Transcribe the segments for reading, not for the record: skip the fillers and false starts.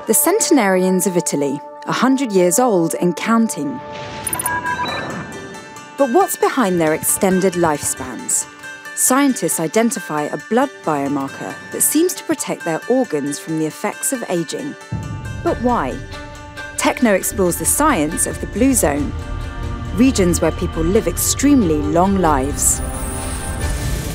The centenarians of Italy, 100 years old and counting. But what's behind their extended lifespans? Scientists identify a blood biomarker that seems to protect their organs from the effects of aging. But why? TechKnow explores the science of the blue zone, regions where people live extremely long lives.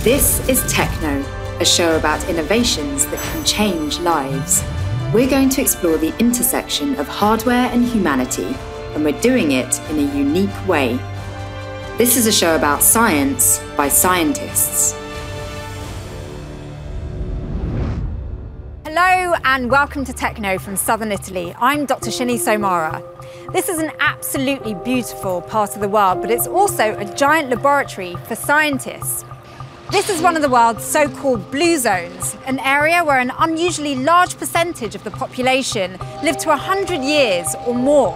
This is TechKnow, a show about innovations that can change lives. We're going to explore the intersection of hardware and humanity, and we're doing it in a unique way. This is a show about science by scientists. Hello and welcome to TechKnow from southern Italy. I'm Dr. Shini Somara. This is an absolutely beautiful part of the world, but it's also a giant laboratory for scientists. This is one of the world's so-called blue zones, an area where an unusually large percentage of the population live to 100 years or more.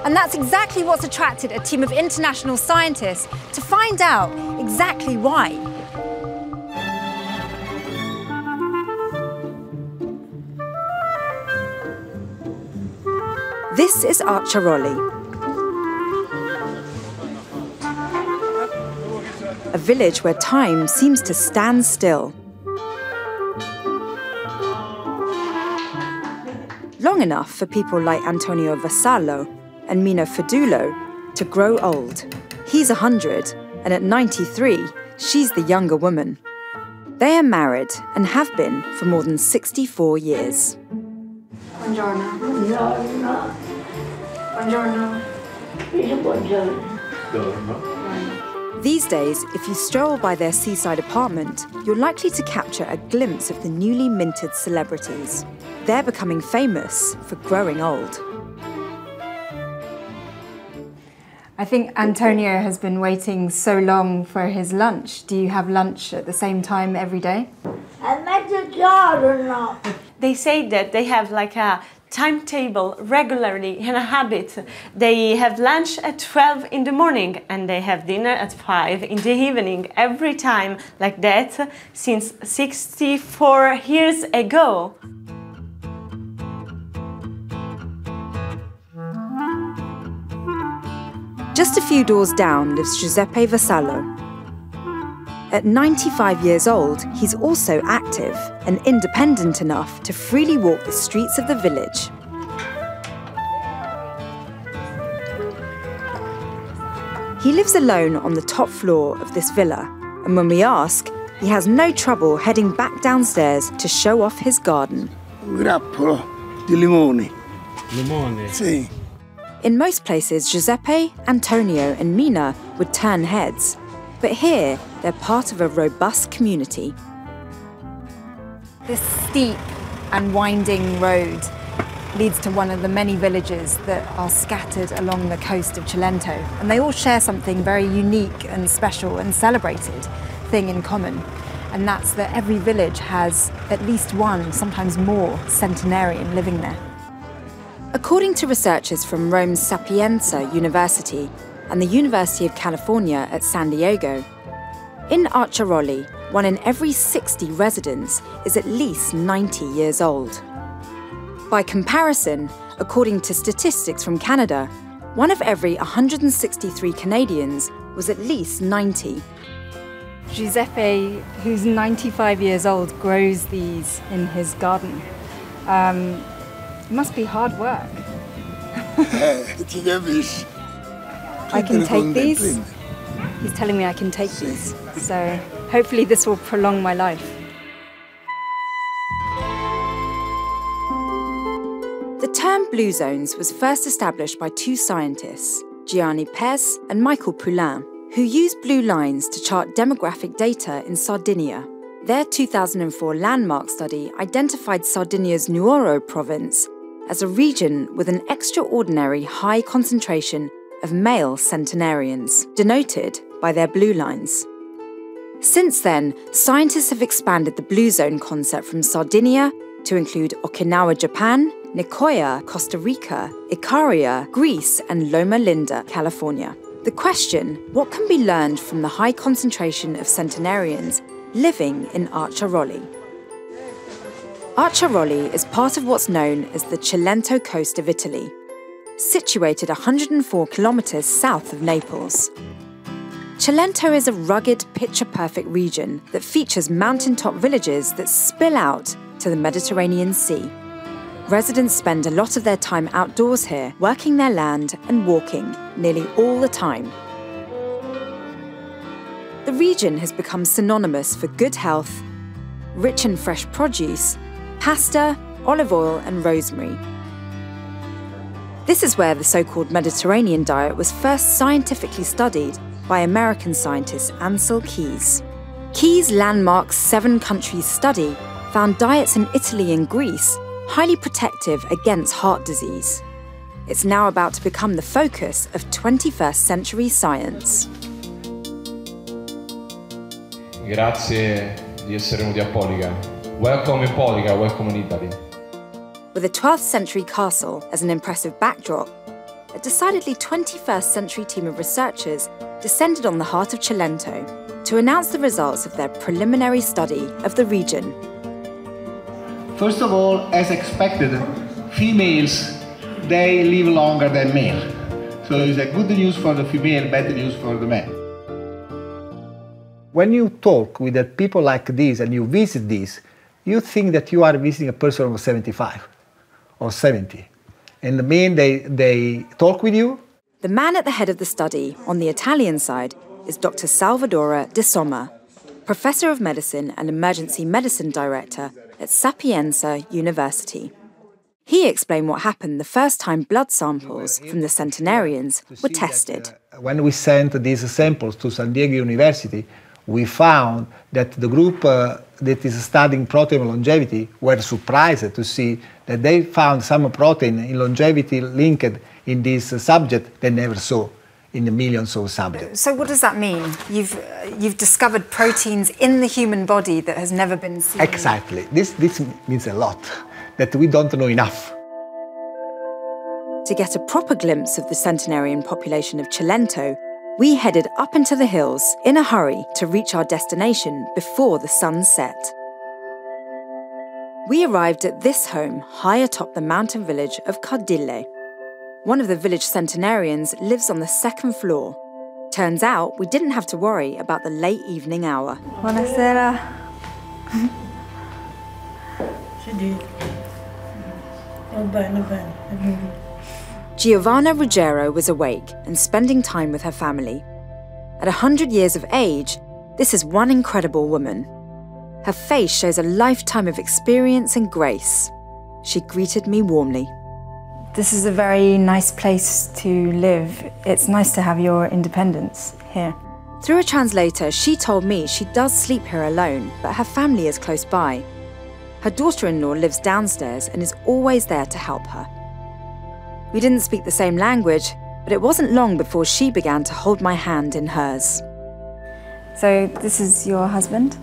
And that's exactly what's attracted a team of international scientists to find out exactly why. This is Istraživali, a village where time seems to stand still. Long enough for people like Antonio Vassallo and Mina Fedulo to grow old. He's 100, and at 93, she's the younger woman. They are married and have been for more than 64 years. Buongiorno. Buongiorno. Buongiorno. Buongiorno. These days, if you stroll by their seaside apartment, you're likely to capture a glimpse of the newly minted celebrities. They're becoming famous for growing old. I think Antonio has been waiting so long for his lunch. Do you have lunch at the same time every day? They say that they have like a timetable regularly and a habit. They have lunch at 12 in the morning and they have dinner at 5 in the evening, every time like that since 64 years ago. Just a few doors down lives Giuseppe Vassallo. At 95 years old, he's also active and independent enough to freely walk the streets of the village. He lives alone on the top floor of this villa, and when we ask, he has no trouble heading back downstairs to show off his garden. Un grappolo di limoni. Limone? Sì. In most places, Giuseppe, Antonio and Mina would turn heads. But here, they're part of a robust community. This steep and winding road leads to one of the many villages that are scattered along the coast of Cilento. And they all share something very unique and special and celebrated thing in common. And that's that every village has at least one, sometimes more, centenarian living there. According to researchers from Rome's Sapienza University and the University of California at San Diego, in Istraživali, 1 in every 60 residents is at least 90 years old. By comparison, according to statistics from Canada, 1 of every 163 Canadians was at least 90. Giuseppe, who's 95 years old, grows these in his garden. It must be hard work. Ti capisci? I can take these. He's telling me I can take these. So hopefully this will prolong my life. The term blue zones was first established by 2 scientists, Gianni Pez and Michael Poulain, who used blue lines to chart demographic data in Sardinia. Their 2004 landmark study identified Sardinia's Nuoro province as a region with an extraordinary high concentration of male centenarians, denoted by their blue lines. Since then, scientists have expanded the blue zone concept from Sardinia to include Okinawa, Japan, Nicoya, Costa Rica, Icaria, Greece, and Loma Linda, California. The question, what can be learned from the high concentration of centenarians living in Istraživali? Arciaroli is part of what's known as the Cilento coast of Italy, situated 104 kilometres south of Naples. Cilento is a rugged, picture-perfect region that features mountaintop villages that spill out to the Mediterranean Sea. Residents spend a lot of their time outdoors here, working their land and walking nearly all the time. The region has become synonymous for good health, rich and fresh produce, pasta, olive oil and rosemary. This is where the so-called Mediterranean diet was first scientifically studied by American scientist Ansel Keys. Keys' landmark 7-country study found diets in Italy and Greece highly protective against heart disease. It's now about to become the focus of 21st century science. Grazie di essere venuti a Poliga. Welcome in Poliga, welcome in Italy. With a 12th century castle as an impressive backdrop, a decidedly 21st century team of researchers descended on the heart of Cilento to announce the results of their preliminary study of the region. First of all, as expected, females, they live longer than male. So it's a good news for the female, bad news for the man. When you talk with people like this and you visit this, you think that you are visiting a person of 75 or 70. And the men, they talk with you. The man at the head of the study, on the Italian side, is Dr. Salvador De Somma, Professor of Medicine and Emergency Medicine Director at Sapienza University. He explained what happened the first time blood samples from the centenarians were tested. When we sent these samples to San Diego University, we found that the group that is studying protein longevity were surprised to see that they found some protein in longevity linked in this subject they never saw in the millions of subjects. So what does that mean? You've discovered proteins in the human body that has never been seen. Exactly. This means a lot, that we don't know enough. To get a proper glimpse of the centenarian population of Cilento, we headed up into the hills in a hurry to reach our destination before the sun set. We arrived at this home high atop the mountain village of Cardille. One of the village centenarians lives on the 2nd floor. Turns out we didn't have to worry about the late evening hour. Buonasera. Giovanna Ruggiero was awake and spending time with her family. At 100 years of age, this is one incredible woman. Her face shows a lifetime of experience and grace. She greeted me warmly. This is a very nice place to live. It's nice to have your independence here. Through a translator, she told me she does sleep here alone, but her family is close by. Her daughter-in-law lives downstairs and is always there to help her. We didn't speak the same language, but it wasn't long before she began to hold my hand in hers. So this is your husband?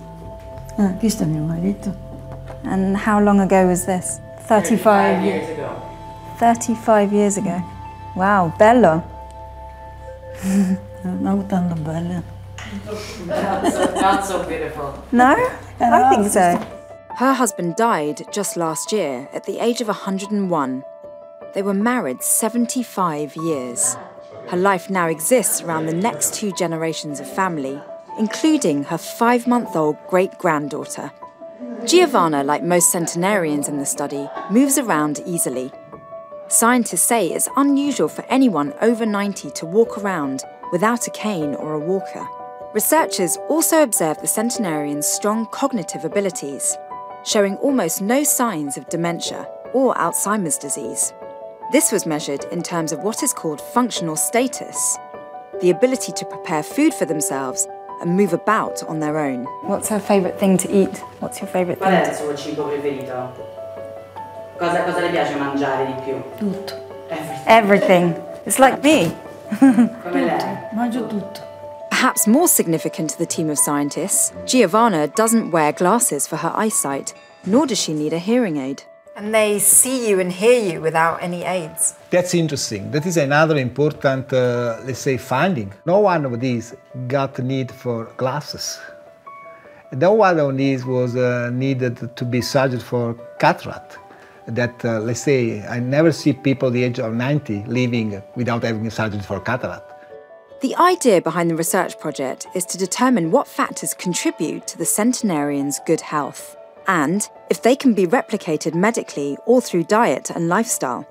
Questo è mio marito. And how long ago was this? 35 years ago. 35 years ago. Wow, bello. Not tanto bello. Not so beautiful. No? I think so. Her husband died just last year at the age of 101. They were married 75 years. Her life now exists around the next 2 generations of family, including her 5-month-old great-granddaughter. Giovanna, like most centenarians in the study, moves around easily. Scientists say it's unusual for anyone over 90 to walk around without a cane or a walker. Researchers also observed the centenarian's strong cognitive abilities, showing almost no signs of dementia or Alzheimer's disease. This was measured in terms of what is called functional status, the ability to prepare food for themselves and move about on their own. What's her favourite thing to eat? What's your favourite thing? Qual è il suo cibo preferito? Cosa le piace mangiare di più? Tutto. Everything. It's like me. Come lei? Mangio tutto. Perhaps more significant to the team of scientists, Giovanna doesn't wear glasses for her eyesight, nor does she need a hearing aid. And they see you and hear you without any aids. That's interesting. That is another important, let's say, finding. No one of these got need for glasses. No one of these was needed to be surgery for cataract. That, let's say, I never see people the age of 90 living without having surgery for cataract. The idea behind the research project is to determine what factors contribute to the centenarians' good health, and if they can be replicated medically or through diet and lifestyle.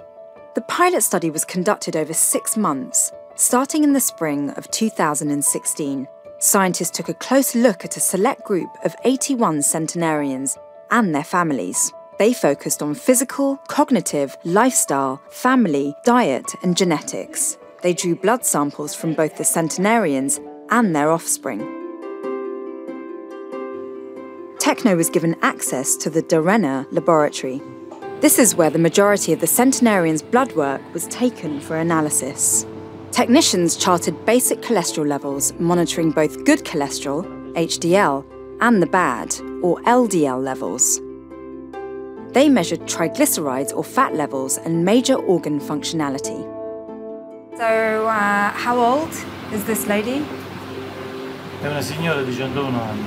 The pilot study was conducted over 6 months, starting in the spring of 2016. Scientists took a close look at a select group of 81 centenarians and their families. They focused on physical, cognitive, lifestyle, family, diet, and genetics. They drew blood samples from both the centenarians and their offspring. TechKnow was given access to the Durenner laboratory. This is where the majority of the centenarians' blood work was taken for analysis. Technicians charted basic cholesterol levels, monitoring both good cholesterol, HDL, and the bad, or LDL levels. They measured triglycerides or fat levels and major organ functionality. So, how old is this lady? È una signora di 101 anni.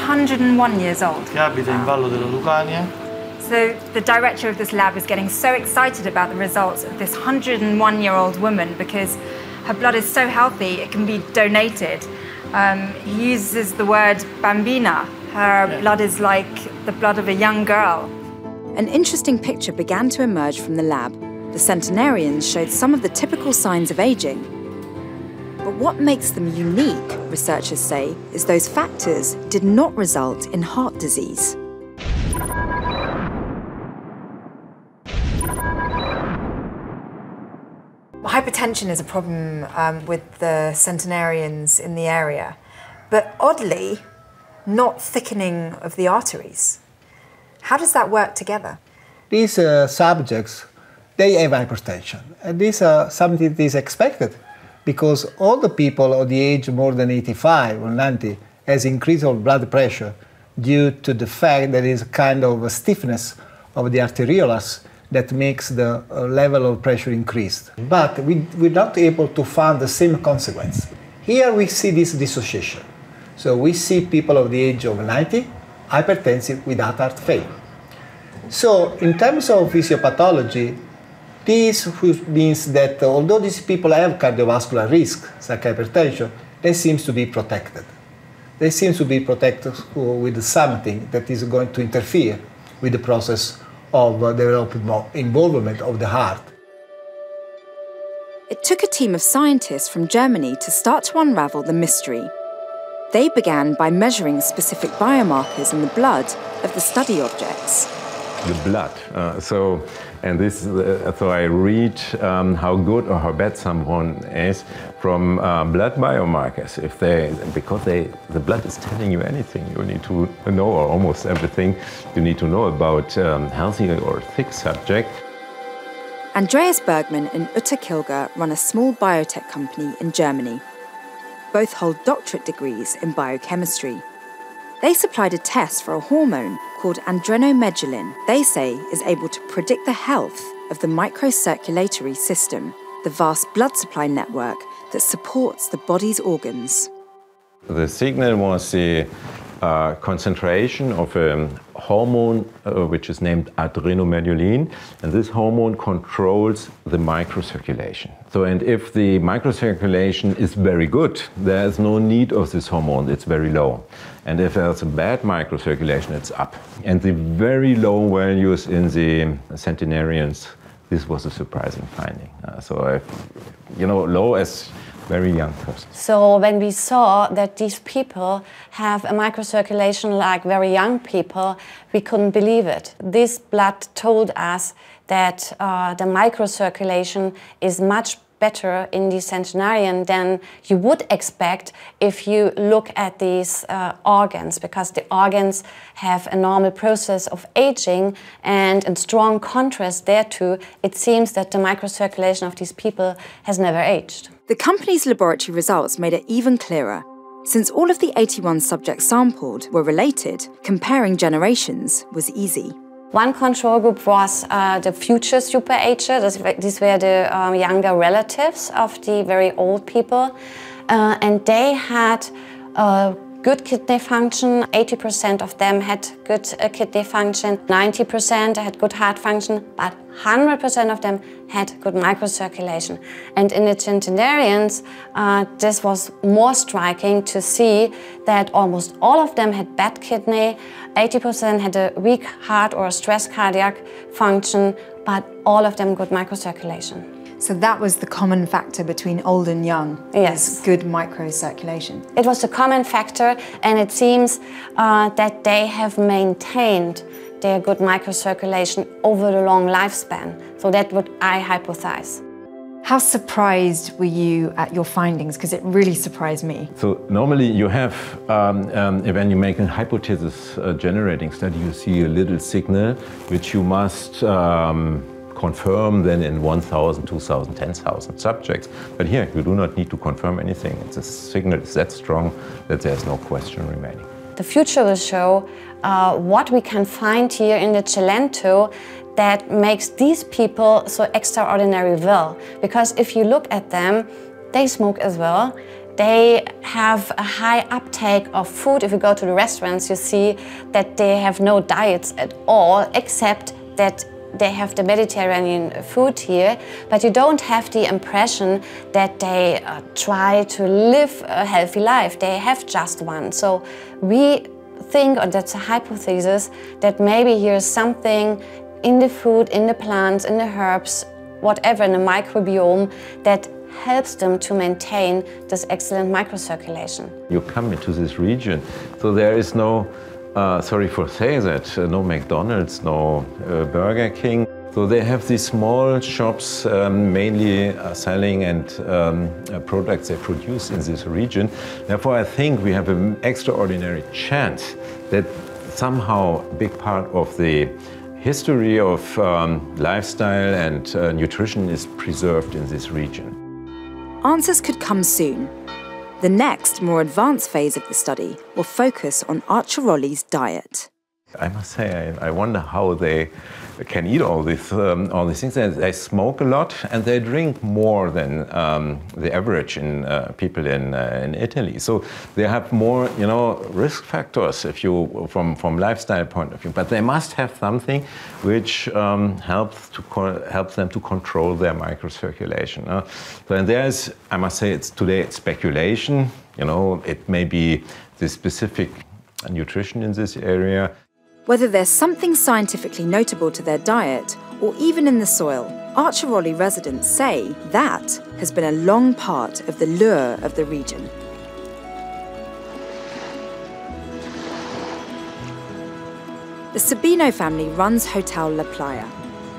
101 years old. Che abita in Vallo della Lucania. So the director of this lab is getting so excited about the results of this 101-year-old woman because her blood is so healthy it can be donated. He uses the word bambina. Her blood is like the blood of a young girl. An interesting picture began to emerge from the lab. The centenarians showed some of the typical signs of aging. But what makes them unique, researchers say, is those factors did not result in heart disease. Hypertension is a problem with the centenarians in the area, but oddly, not thickening of the arteries. How does that work together? These subjects, they have hypertension, and this is something that is expected because all the people of the age more than 85 or 90 has increased of blood pressure due to the fact that there is a kind of a stiffness of the arterioles that makes the level of pressure increased. But we're not able to find the same consequence. Here we see this dissociation. So we see people of the age of 90, hypertensive without heart failure. So in terms of physiopathology, this means that although these people have cardiovascular risk, like hypertension, they seem to be protected. They seem to be protected with something that is going to interfere with the process of development involvement of the heart. It took a team of scientists from Germany to start to unravel the mystery. They began by measuring specific biomarkers in the blood of the study objects. The blood. So I read how good or how bad someone is from blood biomarkers. Because the blood is telling you anything you need to know, or almost everything you need to know about healthy or thick subject. Andreas Bergman and Uta Kilger run a small biotech company in Germany. Both hold doctorate degrees in biochemistry. They supplied a test for a hormone called adrenomedulin they say is able to predict the health of the microcirculatory system, the vast blood supply network that supports the body's organs. The signal was the concentration of a hormone which is named adrenomedulin, and this hormone controls the microcirculation. And if the microcirculation is very good, there is no need of this hormone, it's very low. And if there's a bad microcirculation, it's up. And the very low values in the centenarians, this was a surprising finding. Low as very young person. So when we saw that these people have a microcirculation like very young people, we couldn't believe it. This blood told us that the microcirculation is much better in the centenarian than you would expect if you look at these organs, because the organs have a normal process of aging, and in strong contrast thereto, it seems that the microcirculation of these people has never aged. The company's laboratory results made it even clearer. Since all of the 81 subjects sampled were related, comparing generations was easy. One control group was the future super-aged. These were the younger relatives of the very old people. And they had good kidney function. 80% of them had good kidney function. 90% had good heart function, but 100% of them had good microcirculation. And in the centenarians, this was more striking to see that almost all of them had bad kidney, 80% had a weak heart or a stress cardiac function, but all of them good microcirculation. So that was the common factor between old and young? Yes. Good microcirculation? It was a common factor, and it seems that they have maintained their good microcirculation over the long lifespan. So that's what I hypothesize. How surprised were you at your findings? Because it really surprised me. So normally you have, when you make a hypothesis generating study, you see a little signal which you must confirm then in 1,000, 2,000, 10,000 subjects. But here you do not need to confirm anything. It's a signal is that strong that there's no question remaining. The future will show what we can find here in the Cilento that makes these people so extraordinary well. Because if you look at them, they smoke as well. They have a high uptake of food. If you go to the restaurants, you see that they have no diets at all, except that they have the Mediterranean food here, but you don't have the impression that they try to live a healthy life. They have just one. So we think, or that's a hypothesis, that maybe here's something in the food, in the plants, in the herbs, whatever, in the microbiome, that helps them to maintain this excellent microcirculation. You come into this region, so there is no, sorry for saying that, no McDonald's, no Burger King. So they have these small shops mainly selling and products they produce in this region. Therefore, I think we have an extraordinary chance that somehow a big part of the history of lifestyle and nutrition is preserved in this region. Answers could come soon. The next, more advanced phase of the study will focus on Archeroli's diet. I must say, I wonder how they can eat all these things. They smoke a lot and they drink more than the average in people in Italy. So they have more, risk factors if you from lifestyle point of view. But they must have something which helps them to control their microcirculation. So and there's, I must say, today it's speculation. It may be the specific nutrition in this area. Whether there's something scientifically notable to their diet or even in the soil, Archeroli residents say that has been a long part of the lure of the region. The Sabino family runs Hotel La Playa,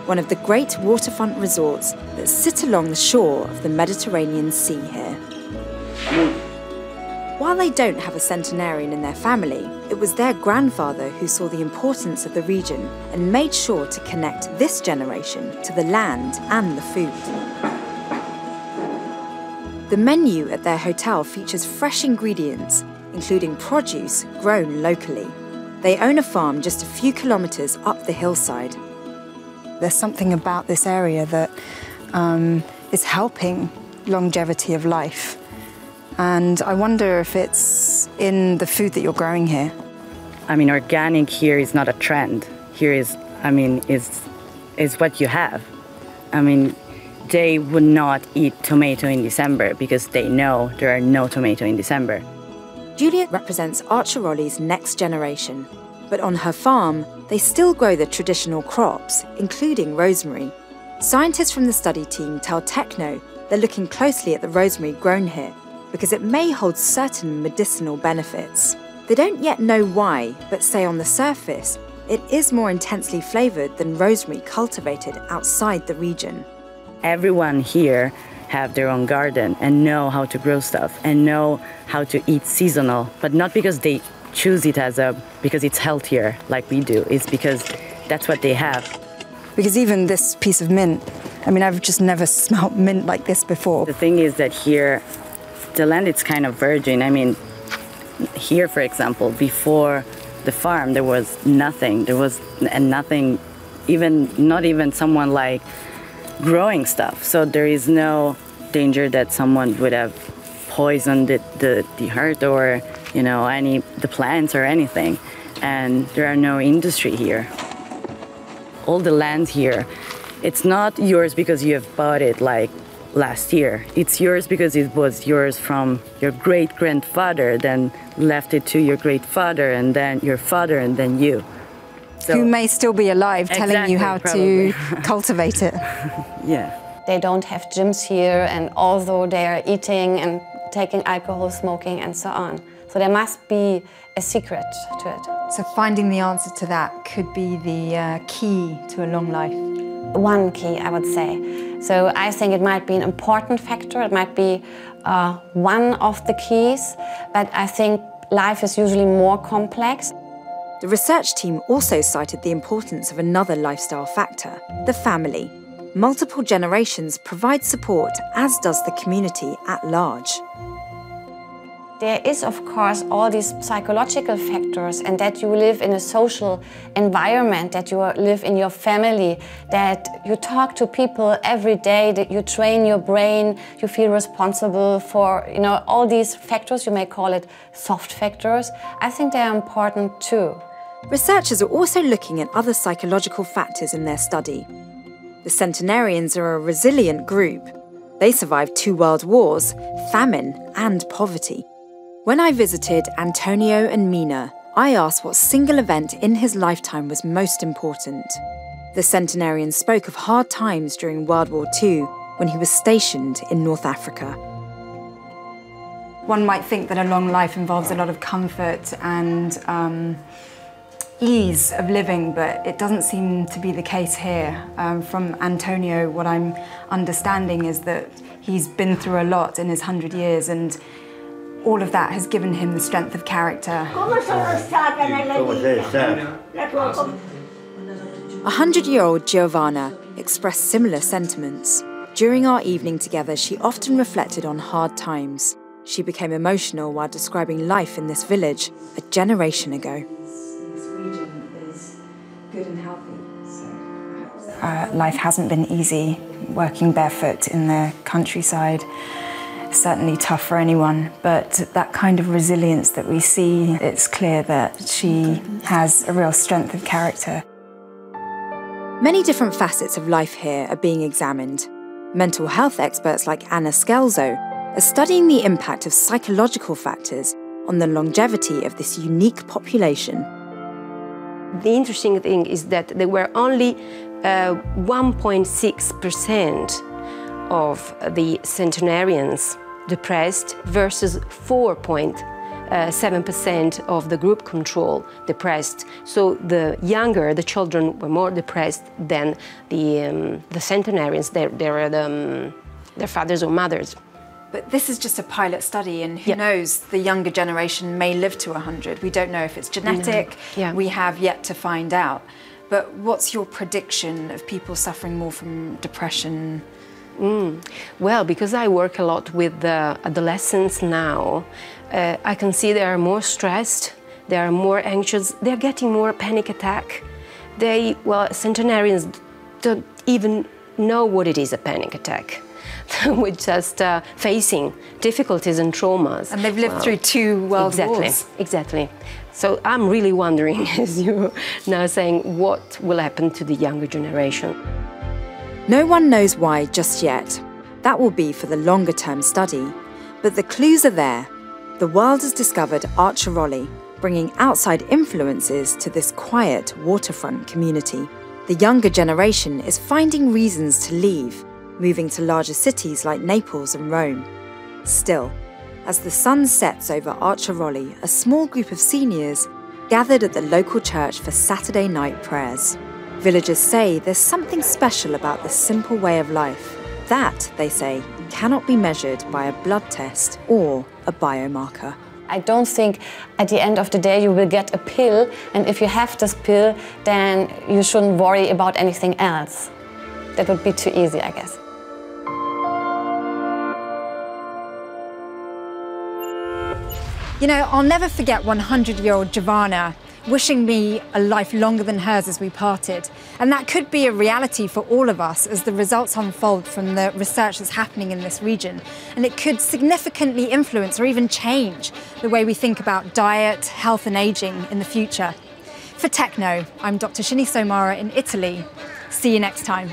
one of the great waterfront resorts that sit along the shore of the Mediterranean Sea here. While they don't have a centenarian in their family, it was their grandfather who saw the importance of the region and made sure to connect this generation to the land and the food. The menu at their hotel features fresh ingredients, including produce grown locally. They own a farm just a few kilometres up the hillside. There's something about this area that is helping longevity of life. And I wonder if it's in the food that you're growing here. Organic here is not a trend. Here is what you have. They would not eat tomato in December because they know there are no tomato in December. Juliet represents Archeroli's next generation, but on her farm, they still grow the traditional crops, including rosemary. Scientists from the study team tell TechKnow they're looking closely at the rosemary grown here, because it may hold certain medicinal benefits. They don't yet know why, but say on the surface, it is more intensely flavoured than rosemary cultivated outside the region. Everyone here have their own garden and know how to grow stuff and know how to eat seasonal, but not because they choose it because it's healthier like we do. It's because that's what they have. Because even this piece of mint, I've just never smelt mint like this before. The thing is that here, the land is kind of virgin. Here, for example, before the farm, there was nothing. There was nothing, not even someone like growing stuff. So there is no danger that someone would have poisoned the earth or, you know, the plants or anything. And there are no industry here. All the land here, it's not yours because you have bought it like last year. It's yours because it was yours from your great-grandfather, then left it to your great-father, and then your father, and then you. So, who may still be alive, telling you how probably. to cultivate it. Yeah. They don't have gyms here, and although they are eating and taking alcohol, smoking, and so on. So there must be a secret to it. So finding the answer to that could be the key to a long life. One key, I would say. So I think it might be an important factor. It might be one of the keys, but I think life is usually more complex. The research team also cited the importance of another lifestyle factor, the family. Multiple generations provide support, as does the community at large. There is, of course, all these psychological factors, and that you live in a social environment, that you live in your family, that you talk to people every day, that you train your brain, you feel responsible for, you know, all these factors. You may call it soft factors. I think they are important too. Researchers are also looking at other psychological factors in their study. The centenarians are a resilient group. They survived 2 world wars, famine, and poverty. When I visited Antonio and Mina, I asked what single event in his lifetime was most important. The centenarian spoke of hard times during World War II when he was stationed in North Africa. One might think that a long life involves a lot of comfort and ease of living, but it doesn't seem to be the case here. From Antonio, what I'm understanding is that he's been through a lot in his 100 years, and all of that has given him the strength of character. 100-year-old Giovanna expressed similar sentiments. During our evening together, she often reflected on hard times. She became emotional while describing life in this village a generation ago. Life hasn't been easy. Working barefoot in the countryside, certainly tough for anyone, but that kind of resilience that we see, it's clear that she has a real strength of character. Many different facets of life here are being examined. Mental health experts like Anna Scalzo are studying the impact of psychological factors on the longevity of this unique population. The interesting thing is that there were only 1.6% of the centenarians depressed versus 4.7% of the group control depressed. So the younger, the children were more depressed than the centenarians, their fathers or mothers. But this is just a pilot study, and who knows, the younger generation may live to 100. We don't know if it's genetic. We have yet to find out. But what's your prediction of people suffering more from depression? Well, because I work a lot with adolescents now, I can see they are more stressed, they are more anxious, they're getting more panic attack. Centenarians don't even know what it is, a panic attack. We're just facing difficulties and traumas. And they've lived through 2 world wars. Exactly. So I'm really wondering, as you're now saying, what will happen to the younger generation? No one knows why just yet. That will be for the longer-term study. But the clues are there. The world has discovered Istraživali, bringing outside influences to this quiet waterfront community. The younger generation is finding reasons to leave, moving to larger cities like Naples and Rome. Still, as the sun sets over Istraživali, a small group of seniors gathered at the local church for Saturday night prayers. Villagers say there's something special about this simple way of life. That, they say, cannot be measured by a blood test or a biomarker. I don't think at the end of the day you will get a pill, and if you have this pill, then you shouldn't worry about anything else. That would be too easy, I guess. You know, I'll never forget 100-year-old Giovanna. wishing me a life longer than hers as we parted. And that could be a reality for all of us as the results unfold from the research that's happening in this region. And it could significantly influence or even change the way we think about diet, health and ageing in the future. For TechKnow, I'm Dr. Shini Somara in Italy. See you next time.